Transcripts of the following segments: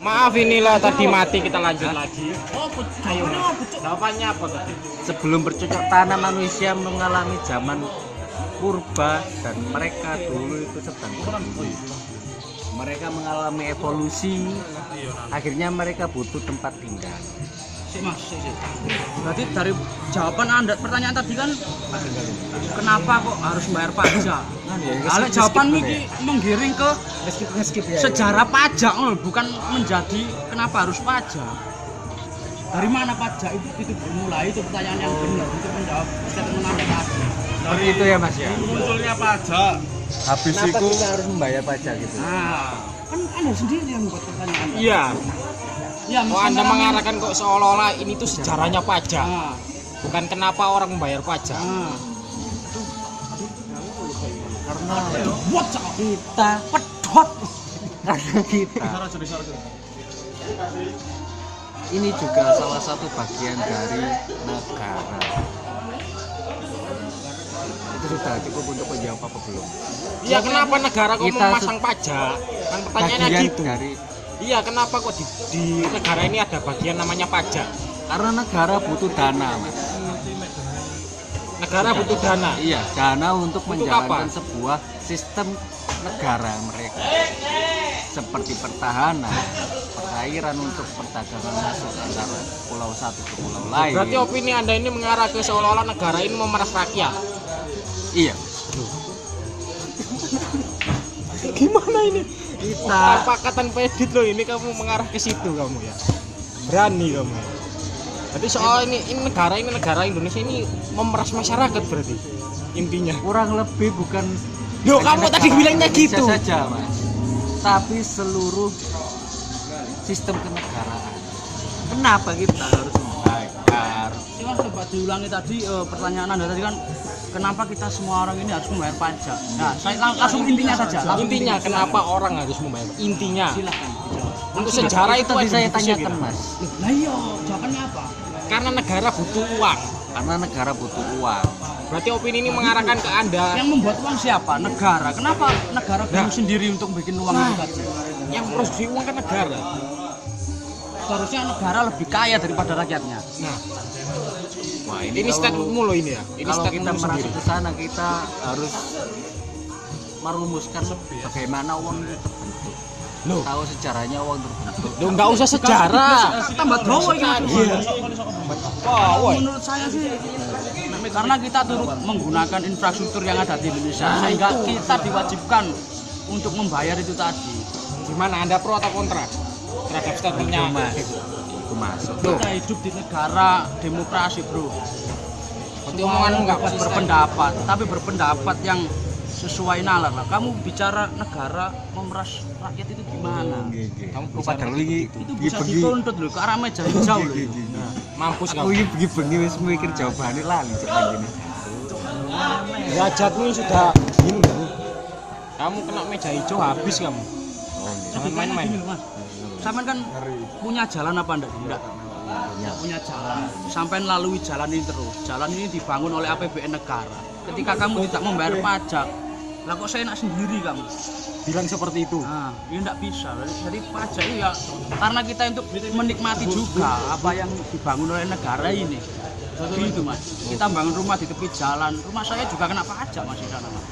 Maaf inilah tadi mati, kita lanjut lagi. Ayo, Jawabannya apa tadi? Sebelum bercocok tanam manusia mengalami zaman purba dan mereka dulu itu sedang berburu. Mereka mengalami evolusi, akhirnya mereka butuh tempat tinggal. Mas. Berarti dari jawaban Anda pertanyaan tadi kan kenapa kok harus bayar pajak? Kalau jawaban ini menggiring ke sejarah pajak, bukan menjadi kenapa harus pajak. Dari mana pajak itu bermulai, itu pertanyaan yang benar untuk menjawab statement Anda tadi. Seperti itu ya Mas ya. Munculnya pajak. Habis itu kita harus membayar pajak gitu. Nah, kan Anda sendiri yang membuat pertanyaan. Iya. Ya, Oh, Anda mengarahkan kok seolah-olah ini tuh sejarahnya pajak. Bukan kenapa orang membayar pajak. Karena Buat kita pedot. karena kita ini juga salah satu bagian dari negara. Itu sudah cukup untuk menjawab apa belum? Iya, kenapa negara kok Kita memasang pajak? Kan pertanyaannya Bagian gitu. dari Iya, kenapa kok di negara ini ada bagian namanya pajak? karena negara butuh dana, Mas. Negara butuh dana. Iya, dana untuk Untuk menjalankan apa? sebuah sistem negara mereka. Seperti pertahanan, perairan untuk perdagangan masuk antara pulau satu ke pulau lain. Berarti opini Anda ini mengarah ke seolah-olah negara ini memeras rakyat. Iya. Gimana ini? Kita Pakatan pedit loh, ini kamu mengarah ke situ kamu ya. Berani kamu ya. Berarti soal ini negara Indonesia ini memeras masyarakat berarti intinya. kurang lebih bukan Loh, kamu tadi bilangnya Indonesia gitu. saja, Mas. Tapi seluruh sistem kenegaraan. Kenapa kita harus membayar? Mas, coba diulangi tadi pertanyaan Anda tadi kan kenapa kita semua orang ini harus membayar pajak? Nah, saya langsung intinya saja. Langsung Intinya kenapa orang harus membayar? Intinya. Silakan dijawab. Untuk sejarah itu tadi ada saya diskusi tanyakan, gitu. Mas. Lah iya, jawabannya apa? Karena negara butuh uang. Karena negara butuh uang. Berarti opini ini mengarahkan ke Anda. Yang membuat uang siapa? Negara. Kenapa negara perlu sendiri untuk bikin uang itu tadi? Yang produksi uang kan negara. Seharusnya negara lebih kaya daripada rakyatnya. Nah, Wah, ini statementmu loh ini ya. Ini kalau kita statementmu merasa sendiri. ke sana kita harus merumuskan bagaimana uang itu terbentuk. Loh. Tahu sejarahnya uang terbentuk. Loh, nggak usah sejarah. Tambah dowo ini. Iya. Wah, woi. Menurut saya sih karena kita turut menggunakan infrastruktur yang ada di Indonesia sehingga kita diwajibkan untuk membayar itu tadi. Gimana, Anda pro atau kontra terhadap statementnya? Aku masuk. Kita hidup di negara demokrasi, bro. Berarti omonganmu nggak konsisten. Berpendapat, tapi berpendapat yang sesuai nalar lah. Kamu bicara negara memeras rakyat itu gimana? Kamu Aku padahal iki Itu bisa dituntut loh ke arah meja hijau loh. mampus Aku kamu. iki bengi-bengi wis mikir jawabannya lali coba gini. Derajatmu sudah gini. Kamu kena meja hijau habis kamu. Jangan main-main. Gini, Mas. Sampai kan punya jalan apa enggak? Enggak. Punya jalan. Sampai lalui jalan ini terus. Jalan ini dibangun oleh APBN negara. Ketika kamu tidak membayar pajak, lah kok saya enak sendiri kamu? Bilang seperti itu. Nah, ini enggak bisa. Jadi pajak itu ya karena kita untuk menikmati juga apa yang dibangun oleh negara ini. Gitu, Mas. Kita bangun rumah di tepi jalan. Rumah saya juga kena pajak, Mas, di sana, Mas.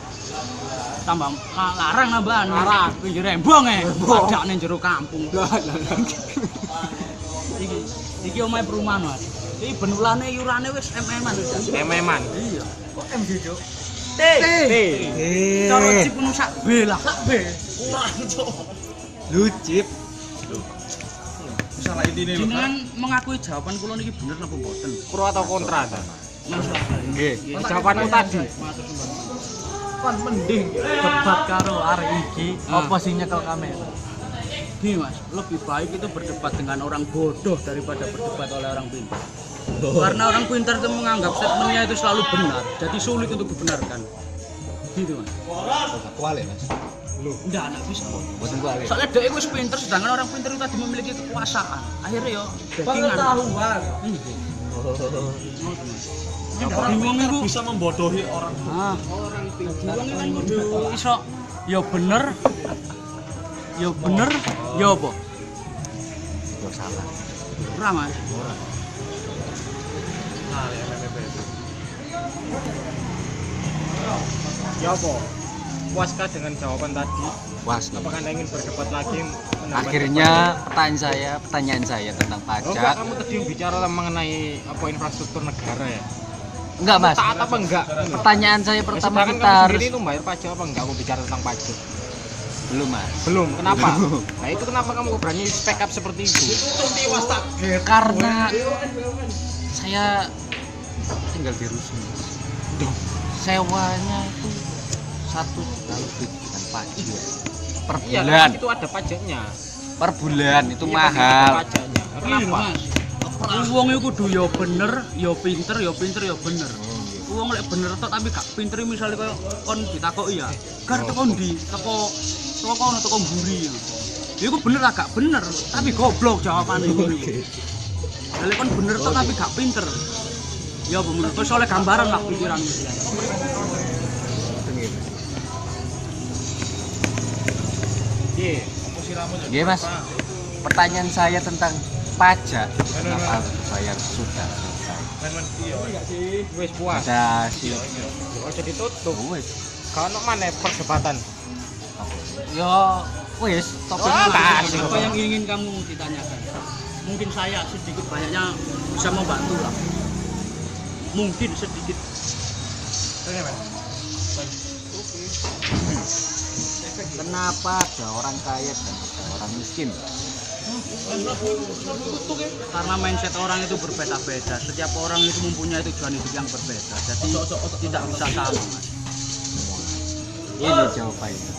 Tambah larang nambahan. Larang. Pinggir rembong pajak ning jero kampung. Iki omahe perumahan, Mas. Iki benulane yurane wis MM-an wis. Ememan. Iya. Kok M video? T. Eh, Cara cip ngono sak B lah. Sak B. Kurang, Cok. lucip. Salah intine lho. Jenengan mengakui jawaban kula niki bener napa mboten? Pro atau kontra? Anda? Mas. Nggih. Jawabanmu tadi. Kan mending Debat karo arek iki apa sih nyekel kamera? Gini, Mas, lebih baik itu berdebat dengan orang bodoh daripada berdebat oleh orang pintar. Karena orang pintar itu menganggap statementnya itu selalu benar, jadi sulit untuk dibenarkan. Gitu, Mas. kuali, Mas. Enggak bisa. Boten kuali. Soalnya dia itu pintar, sedangkan orang pintar itu tadi memiliki kekuasaan. Akhirnya yo backingan. Pengetahuan. Bingung itu Bisa membodohi orang. Ah, orang pintar. Wong kan kudu iso ya bener. Ya bener, ya apa? salah. Ora, Mas. Ya apa? Puaskah dengan jawaban tadi? Puas. Apakah Anda ingin berdebat lagi? menambah Akhirnya pertanyaan saya tentang debat? Oh, pajak. kamu tadi bicara mengenai apa infrastruktur negara ya? Enggak, Mas. Taat apa enggak? Pertanyaan saya pertama Sedangkan kita kamu harus sendiri itu bayar pajak apa enggak? Aku bicara tentang pajak. belum, Mas. Belum. Kenapa? Nah itu kenapa kamu berani speak up seperti itu? Karena saya tinggal di rusun. Sewanya itu 1 juta lebih dengan pajak per Iya, bulan. itu ada pajaknya. Per bulan itu Iya, mahal. ada pajaknya. Ini Kenapa? Mas. Wong iku kudu ya bener, ya pinter, ya bener. Wong lek bener tok tapi gak pinter misalnya koyo kon ditakoki ya. Gar teko ndi? Teko kono teko mburi. Ya iku bener agak bener, tapi goblok jawabane iku. Lah lek kon bener tok tapi gak pinter. Ya apa menurut kowe soalnya gambaran lah pikiran iki. Iya. Iya, Mas. Pertanyaan saya tentang pajak. Kenapa bayar sudah selesai? Wes puas. Ada si Ojo ditutup. wis. Kalau mana perdebatan? Yo wis topiknya Wah, langsung. Apa yang ingin kamu ditanyakan? Mungkin saya sedikit banyaknya bisa membantu lah. Mungkin sedikit. Kenapa ada orang kaya dan ada orang miskin? Karena mindset orang itu berbeda-beda. Setiap orang itu mempunyai tujuan hidup yang berbeda. Jadi tidak bisa sama, Mas. Ini jawabannya.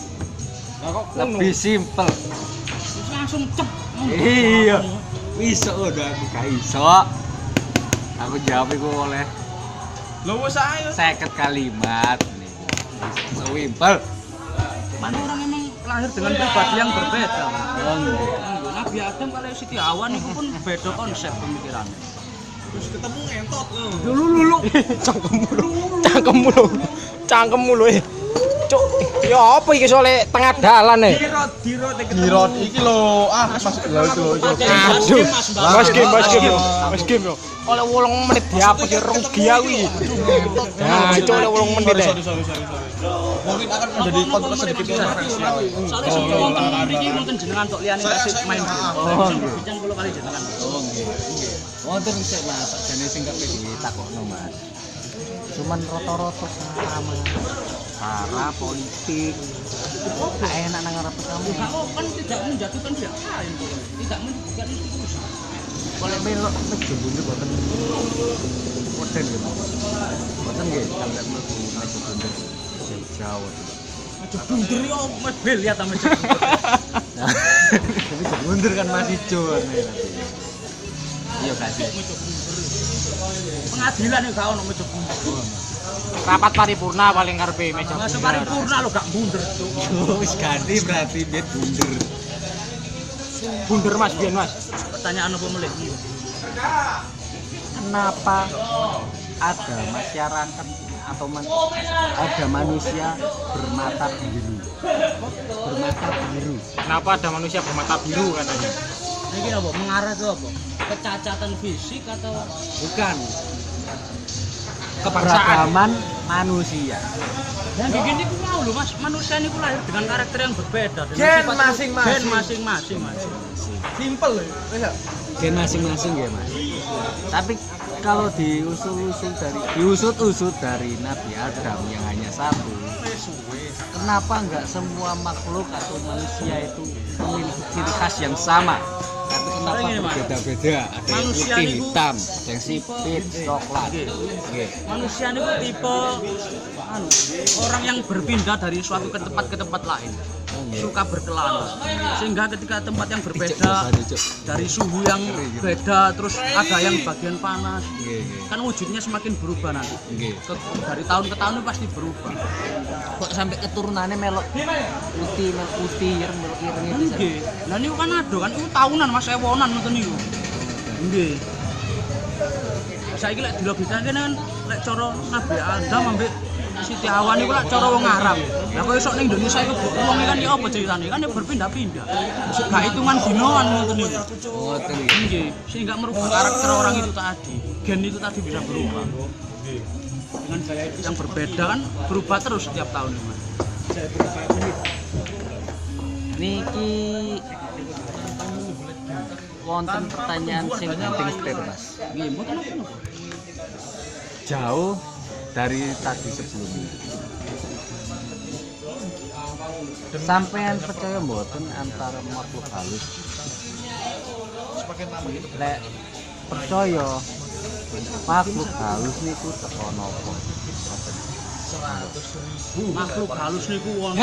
Nah, kok Lebih simpel. Terus langsung cep. Iya. Bisa udah aku gak iso. Aku jawab itu oleh Lo wes ayo. 50 kalimat nih. Simpel. Mana orang emang lahir dengan pribadi yang berbeda. Oh, Nabi Adam kalau Siti Hawa itu pun beda konsep pemikirannya. Terus ketemu ngentot lo. Dulu. cangkemmu lo. Cangkemmu lo. Cuk, ya apa iki soalnya tengah dalan e? Dirot iki lo. Ah, masuk lo itu lo. Aduh. Mas game yo. Oleh 8 menit dihapus ya rugi aku iki. Nah, itu oleh 8 menit ya. Sorry. Mungkin akan menjadi konten sedikit kontroversial. Soalnya sebelum nonton ini mungkin jenengan tok liyane kasih main game. Oh, nggih. Bincang kula kali jenengan. Oh nggih. Wonten sik Mas, jane sing kabeh ditakokno Mas. Cuman rata-rata sama cara politik. Gak enak nang ngarep kamu. Kamu kan tidak menjatuhkan pihak lain, tidak menjatuhkan institusi. Boleh melok meja bundur boten. Boten gitu. Boten nggih, sampai mlebu meja bundur jauh. Meja bunder yo Mas Bel lihat ta meja. Tapi meja bundur kan masih jauh nih. Iya kasih. Pengadilan yo gak ono meja bunder. Rapat paripurna paling karepe meja. Masuk paripurna lo gak bunder, Cuk. Wis ganti berarti biar bundur. Bunder Mas, biyen Mas. Pertanyaan apa mulai? Kenapa ada masyarakat atau ada manusia bermata biru? Bermata biru. Kenapa ada manusia bermata biru katanya? Ini apa? Mengarah ke apa? Kecacatan fisik atau Bukan. Keberagaman manusia. dan begini ku mau lho Mas, manusia ini ku lahir dengan karakter yang berbeda dengan Gen sifat- masing-masing. gen masing-masing Mas. Simpel lo. Ya. Gen masing-masing ya Mas. Tapi kalau diusut-usut dari Nabi Adam yang hanya satu, kenapa nggak semua makhluk atau manusia itu memiliki ciri khas yang sama? Tapi kenapa Gini, Mas. berbeda-beda? Ada yang Manusia putih, niku- hitam, ada yang sipit, coklat. Nggih. Manusia ini ku tipe orang yang berpindah dari suatu ke tempat lain. Suka berkelana. Sehingga ketika tempat yang berbeda dari suhu yang beda terus ada yang bagian panas. Kan wujudnya semakin berubah nanti. Dari tahun ke tahun itu pasti berubah. Kok sampai keturunannya melok putih, melok ireng itu. Nggih. Lah niku kan ado kan iku tahunan Mas ewonan ngoten niku. Nggih. Saiki lek dilogikake kan lek cara Nabi Adam ambek Siti Hawa niku lak cara wong Arab. Lah kok iso ning Indonesia iku wong kan ya apa ceritane? Kan ya berpindah-pindah. Gak hitungan dinoan ngoten niku. Ngoten Nggih, sehingga merubah karakter orang itu tadi. Gen itu tadi bisa berubah. Dengan gaya yang berbeda kan berubah terus setiap tahun ini. niki wonten pertanyaan sing penting setir Mas. Nggih, mboten napa. Jauh dari tadi sebelumnya. Sampean percaya mboten antara makhluk halus? Lek percaya makhluk halus niku teko napa? Makhluk halus niku wonten